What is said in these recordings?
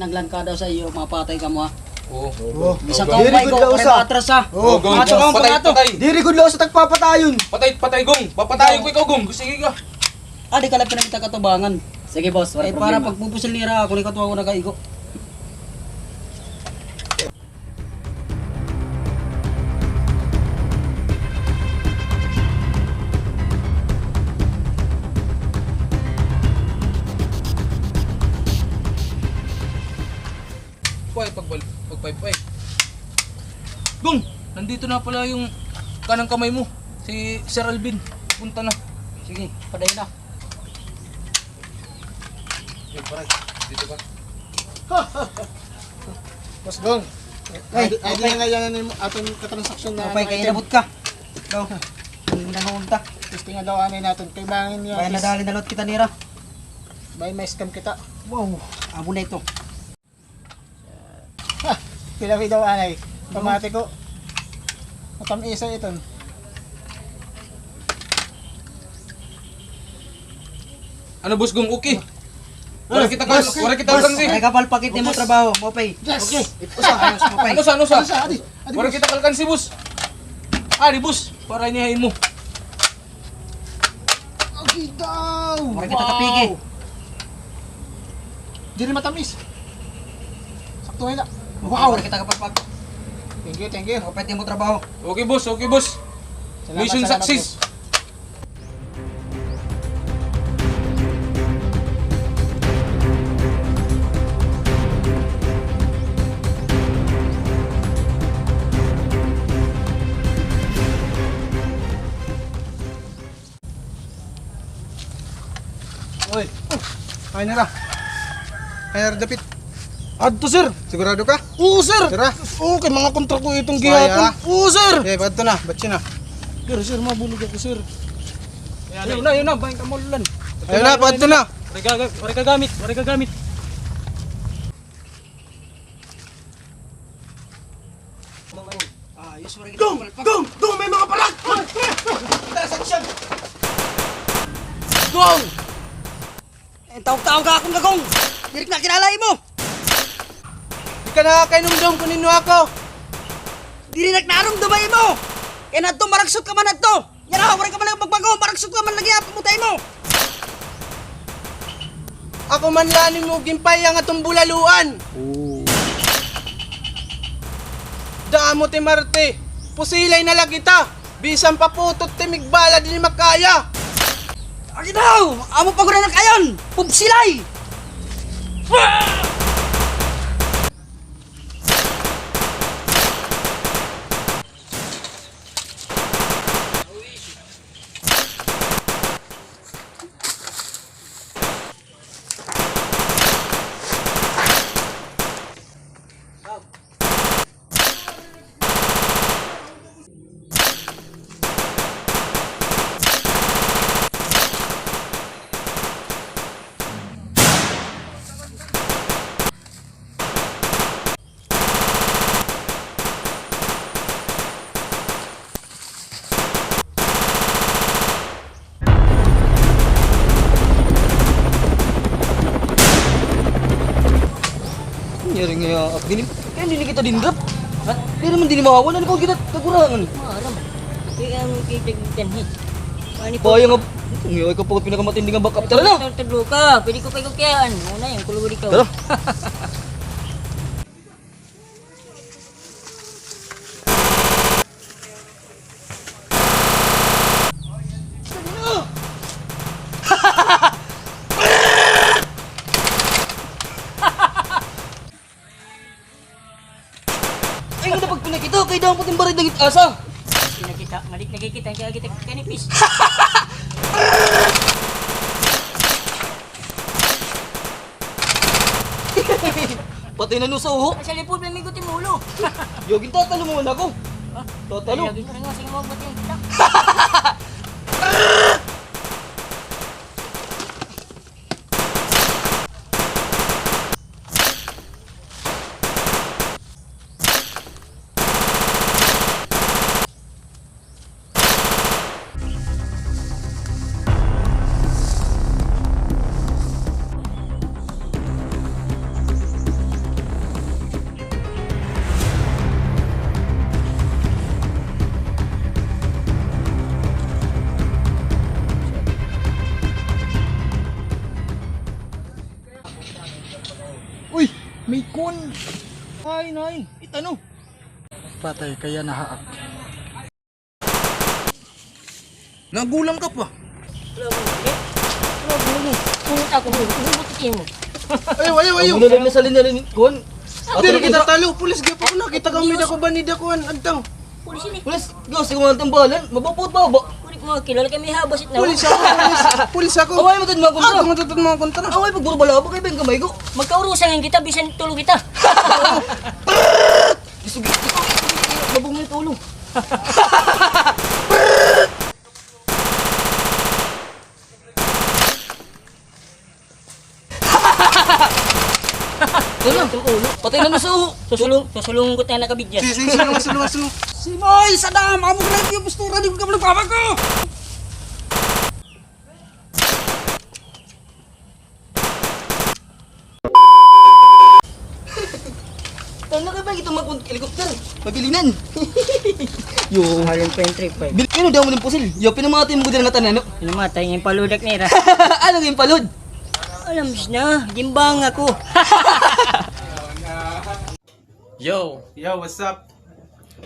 kinanglan ka daw sa iyo, mapatay ka mo ha. Oo. Isang Diri kaupay good ko, daw kare sa. matras ha. Oo, Gong. Macho ka mo Patay, pagato. patay. Diri good daw sa tagpapatayon. Patay, Gong. Papatayin ko ikaw, Gong. Sige ka. Di ka lang pinakita katubangan. Sige boss, wala Para problema. pagpupusil nira ako, ni katuwa ko nagaigo. Pagpay. Gong, nandito na pala yung kanang kamay mo. Si Sir Alvin. Punta na. Sige, padayon na. Paray, dito ka. Mas Gong. Ay, Ay, di nga yan yung atong katransaksyon na Kapay kayo nabot ka. Daw. Ang nangunta. Gusto nga daw anay natin. Kay bangin niya. Kaya nadali na lot kita nira. Bay may scam kita. Wow, amo na ito. Pilawi daw anay. Pamati ko. Matamisa ito. Ano boss Gong, okay? Wala kita kalkan si. Ay kapal pakit ni mo trabaho, mopay. Yes! Okay. Ayos, mopay. Ano sa? Adi! Wala kita kalkan si boss. Di boss. Para inihain mo. Okay daw! Mora kita kapigi. Di rin matamis. Sakto na. Wow, mora kita kapal Thank you. mopay ni mo trabaho. Okay boss. Mission Salamat, success. Oy, kaya na ra. Kaya na dapit. Adto sir. Sigurado ka? Oo sir. Sira. Okay, mga kontra ko itong gihatong. Oo sir. Okay, badto na. Batsi na. Pero sir, mabulog ako sir. Yun na. Bahin ka mo lulan. Ayun na, badto na. Wala ka gamit. Ayos, mora kita kapal. Gong! May mga palag! Kita sa action! Gong! Tawag-tawag ka akong gagong! Dirik na kinalay mo! Di ka nakakainom kunin mo ako. Diri nagnarong dumay mo! Kaya na ito, maragsot ka man na ito! Yan ako, wala ka man magbago, maragsot ka man lagi ang pamutay mo! Ako man lanin mo gimpay ang atong bulaluan. Damo ti Marte. Pusilay na lang kita. Bisan paputot ti migbala din makaya. Agi daw! Amo paguran na kayon! Pupsilay! Nyari nga gini, kaya hindi kita dinrap. Ha? Di naman din mawawalan ko kita kagurangan. Maram. Kaya ang kaibigan hit. Ano po? Bayang nga, ngayon ka pagod pinakamatindi nga backup. Tara na! Tadlo ka. Pwede ko kayo kayaan. Una yung kulugod ikaw. Tara! Ay, nga na pag pinakita, kaya daw puting barid ng asa. Nakita. Nakikita. Kaya kita kanipis. Patay na nung sa uho. Sa lipod may migot yung ulo. Yogin tatalo mo na ako. Ha? Tatalo. Lagi ko rin nga. Sige mo. Ba't yung kita? May kun. Ay, nay. Itano. Patay kaya nahaak. Nagulang ka pa. Punta ko mo. Butikin mo. Ayaw. Ang na sa linalin kun. Dili kita talo, pulis gyud ko na kita kami dako banida kuan adtang. Pulis ini. Pulis, go sa mga tambalan. Mabupot ba ba? Pulis mo kilala kami habasit na. Pulis ako, pulis ako. Away mo tad mga kontra. Ako matutod mga kontra. Away pag bala ba kay ben kamay ko. Magkaurusan kita bisan tulog kita. Isugi. Babong mo tulong. Tulong. Patay na na sa uho. Susulong ko tayo nakabidya. Sulong. Si Moy, Sadam, amo ka lang yung postura, di ko ka malagpapag ko! Tanda ka ba ito mag-helicopter? Pabilinan. Yo. Halong pa yung trip eh. Kino daw mo ng pusil? Yo, pinamati mo ko din ng tanan. Pinamatay yung paludak nila. Ano yung palod? Alam na, gimbang ako. Yo. Yo, what's up?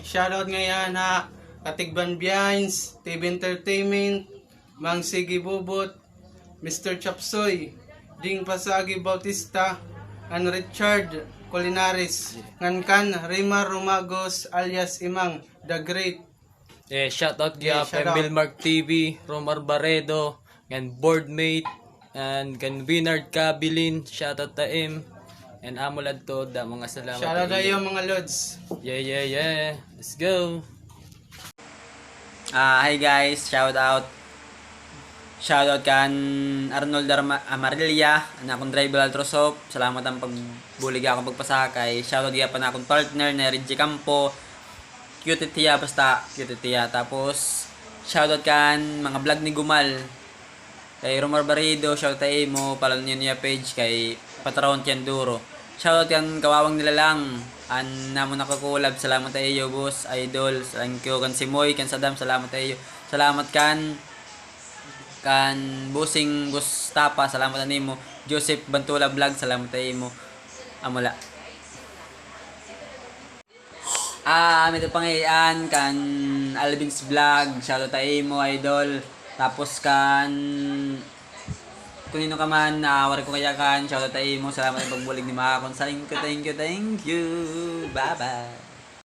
Shoutout ngayon ha Katigban Behinds, TV Entertainment, Mang Sigi Bubot, Mr. Chapsoy, Ding Pasagi Bautista, and Richard Colinares, Ngankan Rima Rumagos alias Imang The Great. Shoutout Yeah, kay shoutout. Bilmark TV, Romar Barredo, and boardmate, and kan Winard Kabilin, shoutout ta him, and amulad to da mga salamat. Shoutout ta kayo mga lods. Yeah. Let's go. Hi guys, shout out kan Arnold Amarilla, anak kong driver Altrosop. Salamat ang pagbulig ako pagpasakay. Shout out pa na akong partner na Reggie Campo. Cute tiya, basta cute tiya. Tapos shout out kan mga vlog ni Gumal. Kay Romar Barrido, shout out mo pala niya page kay Patron Tianduro. Shout out kan Kawawang Nilalang. An namo nakakulab, salamat sa iyo boss, idol. Thank you kan si Moy, kan Sadam, salamat sa iyo. Salamat kan Busing Gustapa, salamat nimo. Joseph Bantula Vlog, salamat sa imo. Amula. Ito pangayan kan Alvin's Vlog, shoutout sa imo idol. Tapos kan kunino ka man, wari ko kaya kan, shoutout sa imo, salamat sa pagbulig ni mga kon. Thank you. Bye bye.